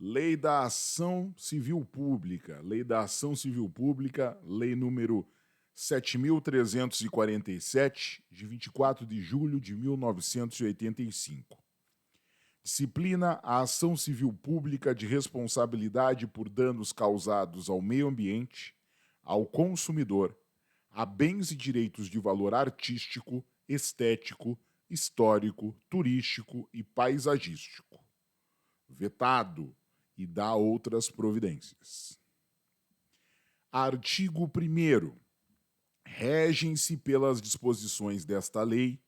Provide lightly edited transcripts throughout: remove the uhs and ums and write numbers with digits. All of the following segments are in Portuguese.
Lei da Ação Civil Pública. Lei da Ação Civil Pública, lei número 7.347, de 24 de julho de 1985. Disciplina a ação civil pública de responsabilidade por danos causados ao meio ambiente, ao consumidor, a bens e direitos de valor artístico, estético, histórico, turístico e paisagístico. Vetado e dá outras providências. Artigo 1º. Regem-se pelas disposições desta lei,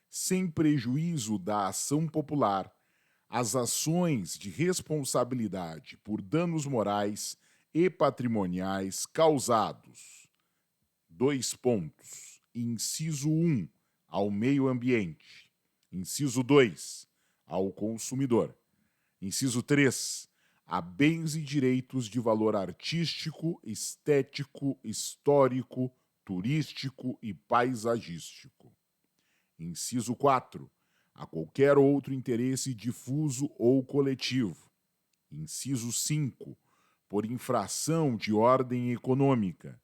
sem prejuízo da ação popular, as ações de responsabilidade por danos morais e patrimoniais causados. Dois pontos. Inciso 1, ao meio ambiente. Inciso 2, ao consumidor. Inciso 3, a bens e direitos de valor artístico, estético, histórico, turístico e paisagístico. Inciso 4, a qualquer outro interesse difuso ou coletivo. Inciso 5, por infração de ordem econômica.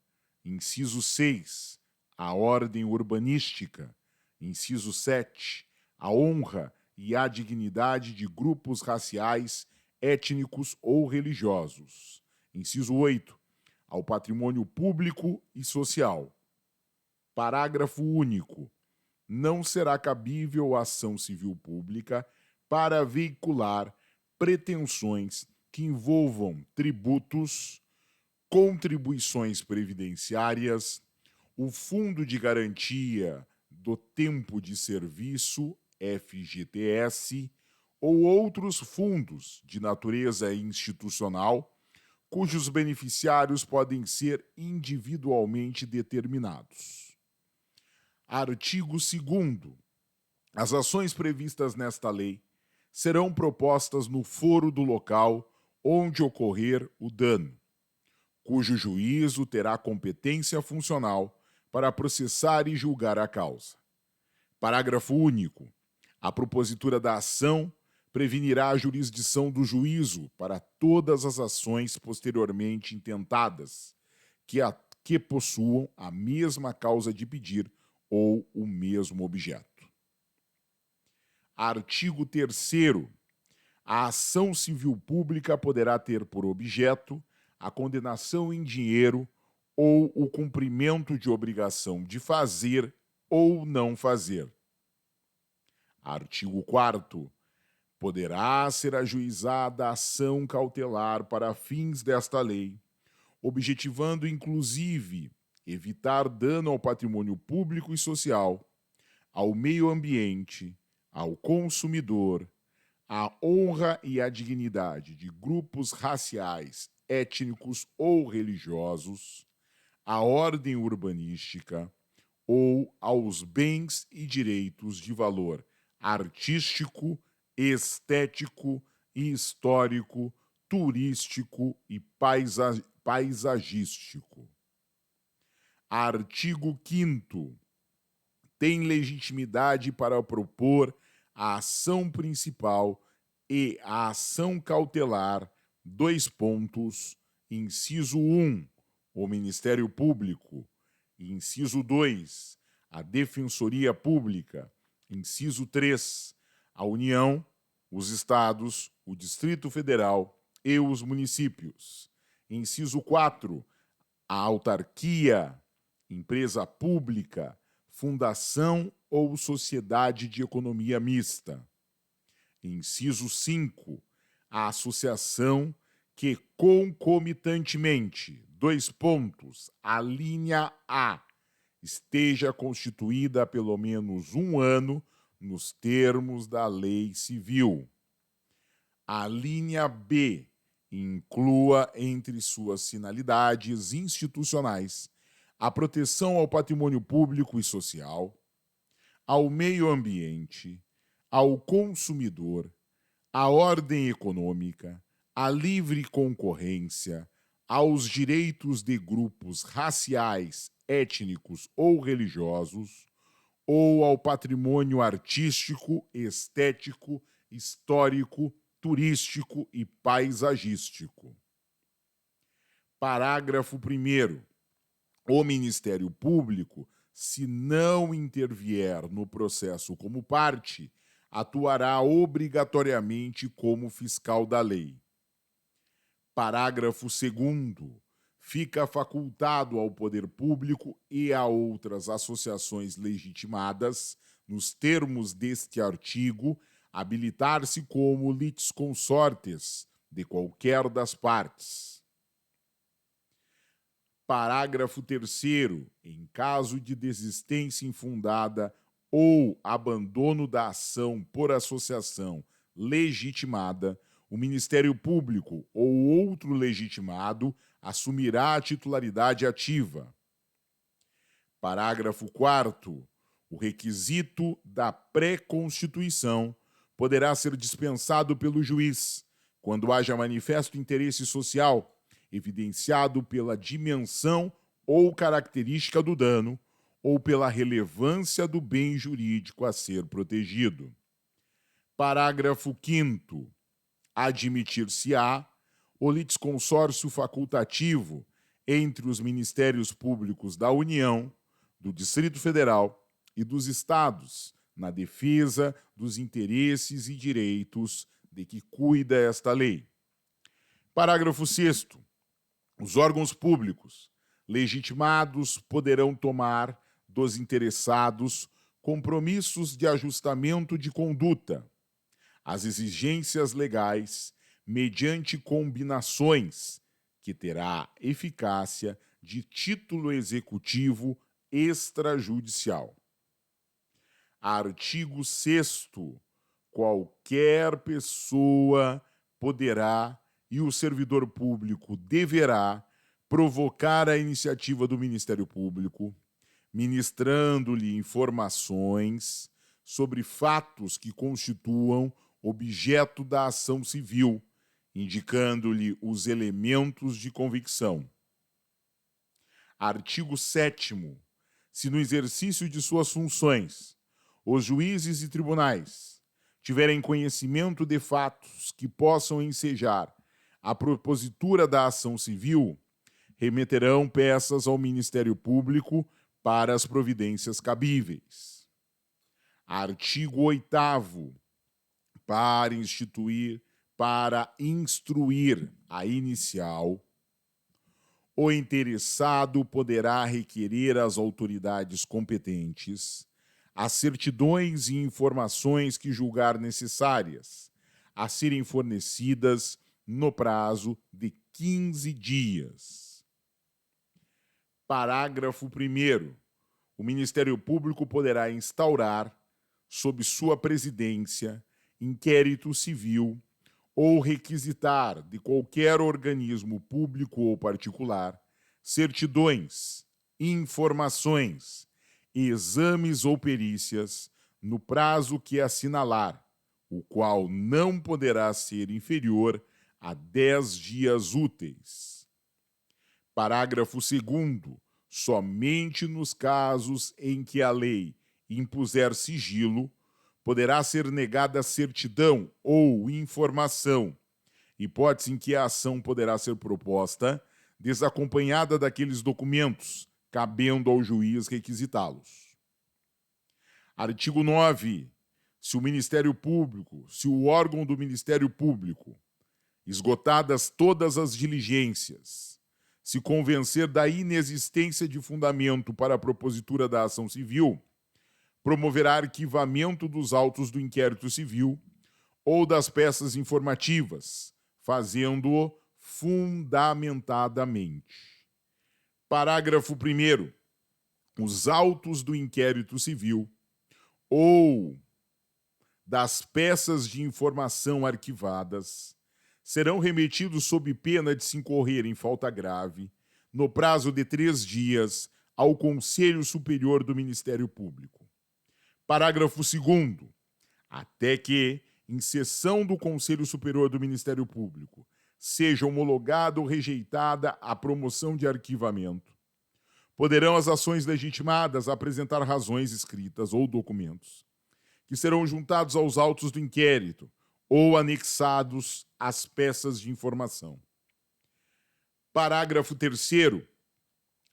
Inciso 6, a ordem urbanística. Inciso 7, a honra e a dignidade de grupos raciais, étnicos ou religiosos. Inciso 8, ao patrimônio público e social. Parágrafo único. Não será cabível ação civil pública para veicular pretensões que envolvam tributos, contribuições previdenciárias, o Fundo de Garantia do Tempo de Serviço, FGTS, ou outros fundos de natureza institucional, cujos beneficiários podem ser individualmente determinados. Artigo 2º. As ações previstas nesta lei serão propostas no foro do local onde ocorrer o dano, cujo juízo terá competência funcional para processar e julgar a causa. Parágrafo único. A propositura da ação prevenirá a jurisdição do juízo para todas as ações posteriormente intentadas que possuam a mesma causa de pedir ou o mesmo objeto. Artigo 3º. A ação civil pública poderá ter por objeto a condenação em dinheiro ou o cumprimento de obrigação de fazer ou não fazer. Artigo 4º. Poderá ser ajuizada a ação cautelar para fins desta lei, objetivando inclusive evitar dano ao patrimônio público e social, ao meio ambiente, ao consumidor, à honra e à dignidade de grupos raciais, étnicos ou religiosos, à ordem urbanística ou aos bens e direitos de valor artístico, estético e histórico, turístico e paisagístico. Artigo 5º. Tem legitimidade para propor a ação principal e a ação cautelar, dois pontos, inciso 1, o Ministério Público, inciso 2, a Defensoria Pública, inciso 3, a União, os Estados, o Distrito Federal e os municípios. Inciso 4, a autarquia, empresa pública, fundação ou sociedade de economia mista. Inciso 5, a associação que concomitantemente, dois pontos, a linha A, esteja constituída há pelo menos um ano nos termos da lei civil. A linha B inclua entre suas finalidades institucionais a proteção ao patrimônio público e social, ao meio ambiente, ao consumidor, à ordem econômica, à livre concorrência, aos direitos de grupos raciais, étnicos ou religiosos, ou ao patrimônio artístico, estético, histórico, turístico e paisagístico. Parágrafo 1º. O Ministério Público, se não intervier no processo como parte, atuará obrigatoriamente como fiscal da lei. Parágrafo 2º. Fica facultado ao poder público e a outras associações legitimadas, nos termos deste artigo, habilitar-se como litisconsortes de qualquer das partes. Parágrafo 3º. Em caso de desistência infundada ou abandono da ação por associação legitimada, o Ministério Público ou outro legitimado assumirá a titularidade ativa. Parágrafo 4º. O requisito da pré-constituição poderá ser dispensado pelo juiz, quando haja manifesto interesse social, evidenciado pela dimensão ou característica do dano, ou pela relevância do bem jurídico a ser protegido. Parágrafo 5º. Admitir-se-á o litisconsórcio facultativo entre os Ministérios Públicos da União, do Distrito Federal e dos Estados, na defesa dos interesses e direitos de que cuida esta lei. Parágrafo 6º. Os órgãos públicos legitimados poderão tomar dos interessados compromissos de ajustamento de conduta, as exigências legais, mediante combinações que terá eficácia de título executivo extrajudicial. Artigo 6º. Qualquer pessoa poderá e o servidor público deverá provocar a iniciativa do Ministério Público, ministrando-lhe informações sobre fatos que constituam objeto da ação civil, indicando-lhe os elementos de convicção. Artigo 7º. Se no exercício de suas funções, os juízes e tribunais tiverem conhecimento de fatos que possam ensejar a propositura da ação civil, remeterão peças ao Ministério Público para as providências cabíveis. Artigo 8º. Para instruir a inicial, o interessado poderá requerer às autoridades competentes as certidões e informações que julgar necessárias, a serem fornecidas no prazo de 15 dias. Parágrafo 1º. O Ministério Público poderá instaurar, sob sua presidência, inquérito civil ou requisitar de qualquer organismo público ou particular certidões, informações, exames ou perícias no prazo que assinalar, o qual não poderá ser inferior a 10 dias úteis. Parágrafo 2º. Somente nos casos em que a lei impuser sigilo, poderá ser negada certidão ou informação, hipótese em que a ação poderá ser proposta desacompanhada daqueles documentos, cabendo ao juiz requisitá-los. Artigo 9. Se o órgão do Ministério Público, esgotadas todas as diligências, se convencer da inexistência de fundamento para a propositura da ação civil, promoverá arquivamento dos autos do inquérito civil ou das peças informativas, fazendo-o fundamentadamente. Parágrafo 1º. Os autos do inquérito civil ou das peças de informação arquivadas serão remetidos sob pena de se incorrer em falta grave, no prazo de 3 dias, ao Conselho Superior do Ministério Público. Parágrafo 2º. Até que, em sessão do Conselho Superior do Ministério Público, seja homologada ou rejeitada a promoção de arquivamento, poderão as ações legitimadas apresentar razões escritas ou documentos, que serão juntados aos autos do inquérito ou anexados às peças de informação. Parágrafo 3º.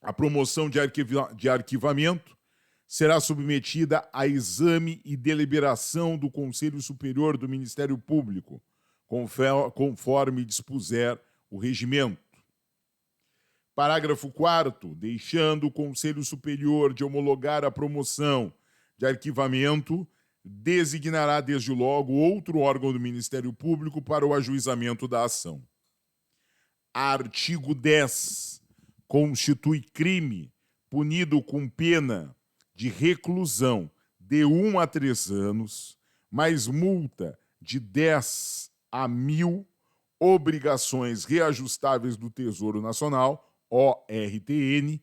A promoção de arquivamento será submetida a exame e deliberação do Conselho Superior do Ministério Público, conforme dispuser o regimento. Parágrafo 4º. Deixando o Conselho Superior de homologar a promoção de arquivamento, designará desde logo outro órgão do Ministério Público para o ajuizamento da ação. Artigo 10. Constitui crime punido com pena de reclusão de 1 a 3 anos, mais multa de 10 a 1.000 obrigações reajustáveis do Tesouro Nacional, ORTN,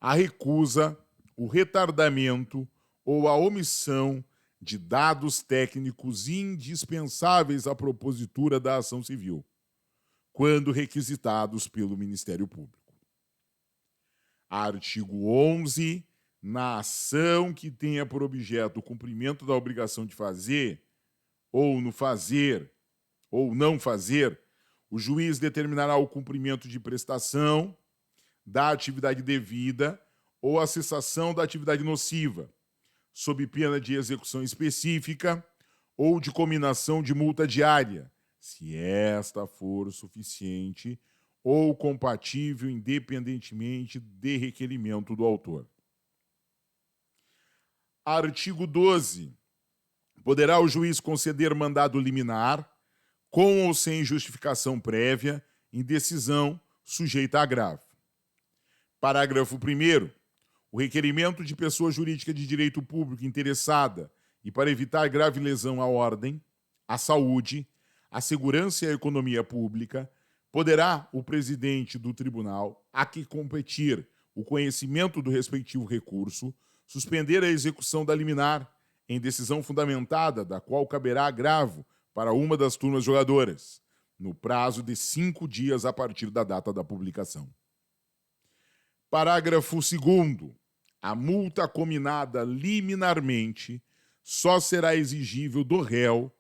a recusa, o retardamento ou a omissão de dados técnicos indispensáveis à propositura da ação civil, quando requisitados pelo Ministério Público. Artigo 11. Na ação que tenha por objeto o cumprimento da obrigação de fazer, ou no fazer, ou não fazer, o juiz determinará o cumprimento de prestação da atividade devida ou a cessação da atividade nociva, sob pena de execução específica ou de cominação de multa diária, se esta for suficiente ou compatível independentemente de requerimento do autor. Artigo 12. Poderá o juiz conceder mandado liminar, com ou sem justificação prévia, em decisão sujeita a agravo. Parágrafo 1º. O requerimento de pessoa jurídica de direito público interessada e para evitar grave lesão à ordem, à saúde, à segurança e à economia pública, poderá o presidente do tribunal, a que competir o conhecimento do respectivo recurso, suspender a execução da liminar em decisão fundamentada, da qual caberá agravo para uma das turmas jogadoras, no prazo de 5 dias a partir da data da publicação. Parágrafo 2º. A multa cominada liminarmente só será exigível do réu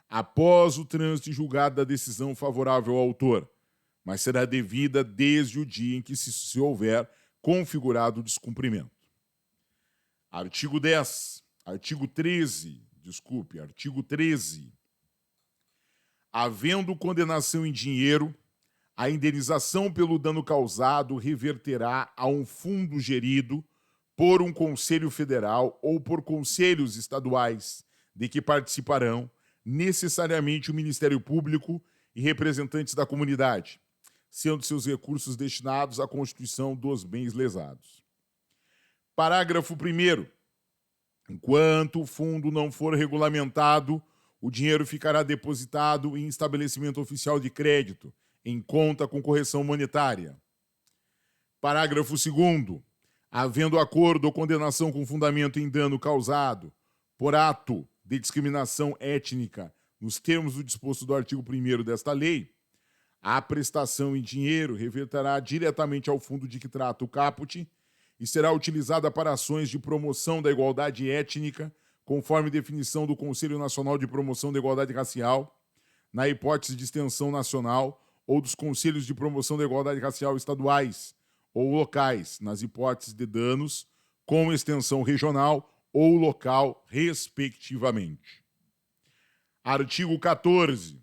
após o trânsito em julgado da decisão favorável ao autor, mas será devida desde o dia em que se houver configurado o descumprimento. Artigo 13. Havendo condenação em dinheiro, a indenização pelo dano causado reverterá a um fundo gerido por um conselho federal ou por conselhos estaduais, de que participarão necessariamente o Ministério Público e representantes da comunidade, sendo seus recursos destinados à constituição dos bens lesados. Parágrafo 1º. Enquanto o fundo não for regulamentado, o dinheiro ficará depositado em estabelecimento oficial de crédito, em conta com correção monetária. Parágrafo 2º. Havendo acordo ou condenação com fundamento em dano causado por ato de discriminação étnica nos termos do disposto do artigo 1º desta lei, a prestação em dinheiro reverterá diretamente ao fundo de que trata o caput e será utilizada para ações de promoção da igualdade étnica, conforme definição do Conselho Nacional de Promoção da Igualdade Racial, na hipótese de extensão nacional, ou dos Conselhos de Promoção da Igualdade Racial estaduais ou locais, nas hipóteses de danos com extensão regional ou local, respectivamente. Artigo 14.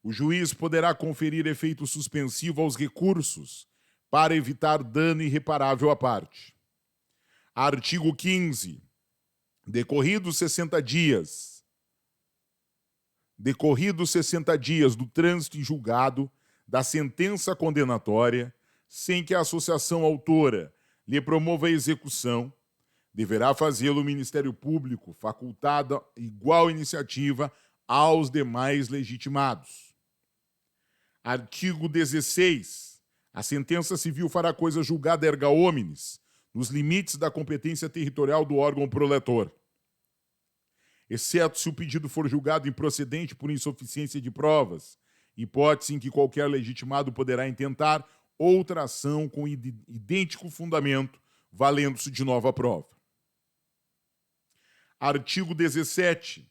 O juiz poderá conferir efeito suspensivo aos recursos para evitar dano irreparável à parte. Artigo 15. Decorridos 60 dias do trânsito em julgado da sentença condenatória, sem que a associação autora lhe promova a execução, deverá fazê-lo o Ministério Público, facultada igual iniciativa aos demais legitimados. Artigo 16. A sentença civil fará coisa julgada erga omnes, nos limites da competência territorial do órgão proletor, exceto se o pedido for julgado improcedente por insuficiência de provas, hipótese em que qualquer legitimado poderá intentar outra ação com idêntico fundamento, valendo-se de nova prova. Artigo 17.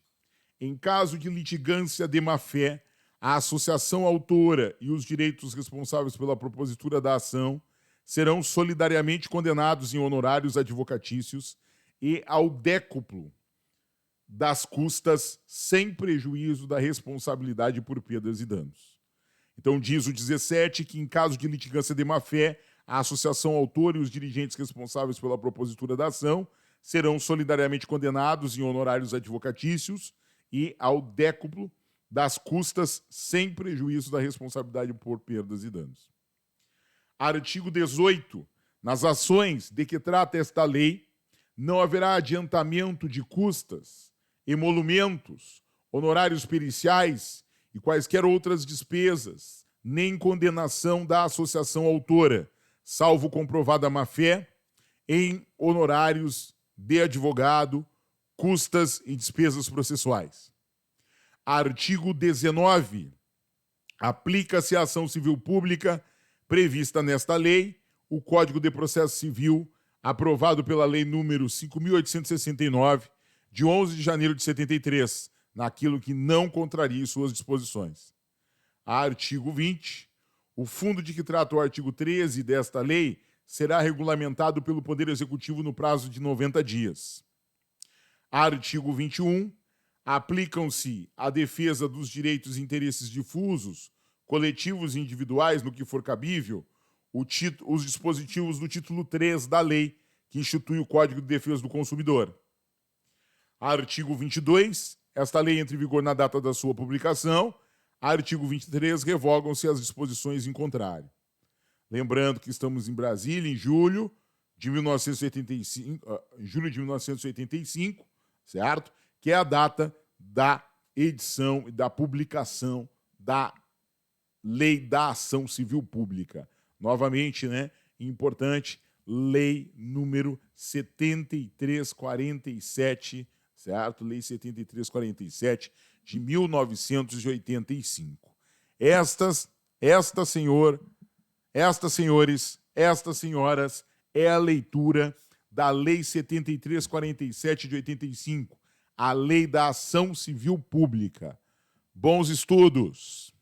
Em caso de litigância de má-fé, a associação autora e os direitos responsáveis pela propositura da ação serão solidariamente condenados em honorários advocatícios e ao décuplo das custas, sem prejuízo da responsabilidade por perdas e danos. Então, diz o 17 que, em caso de litigância de má-fé, a associação autora e os dirigentes responsáveis pela propositura da ação serão solidariamente condenados em honorários advocatícios e ao décuplo das custas, sem prejuízo da responsabilidade por perdas e danos. Artigo 18. Nas ações de que trata esta lei, não haverá adiantamento de custas, emolumentos, honorários periciais e quaisquer outras despesas, nem condenação da associação autora, salvo comprovada má-fé, em honorários de advogado, custas e despesas processuais. Artigo 19. Aplica-se à ação civil pública prevista nesta lei, o Código de Processo Civil, aprovado pela Lei número 5.869, de 11 de janeiro de 73, naquilo que não contrarie suas disposições. Artigo 20. O fundo de que trata o artigo 13 desta lei será regulamentado pelo Poder Executivo no prazo de 90 dias. Artigo 21. Aplicam-se à defesa dos direitos e interesses difusos, coletivos e individuais, no que for cabível, os dispositivos do título 3 da lei, que institui o Código de Defesa do Consumidor. Artigo 22. Esta lei entra em vigor na data da sua publicação. Artigo 23. Revogam-se as disposições em contrário. Lembrando que estamos em Brasília, em julho de 1985, certo? Que é a data da edição e da publicação da Lei da Ação Civil Pública. Novamente, né, importante, Lei número 7347, certo? Lei 7347 de 1985. Estas, senhores, estas senhoras, é a leitura da Lei 7347 de 85, a Lei da Ação Civil Pública. Bons estudos!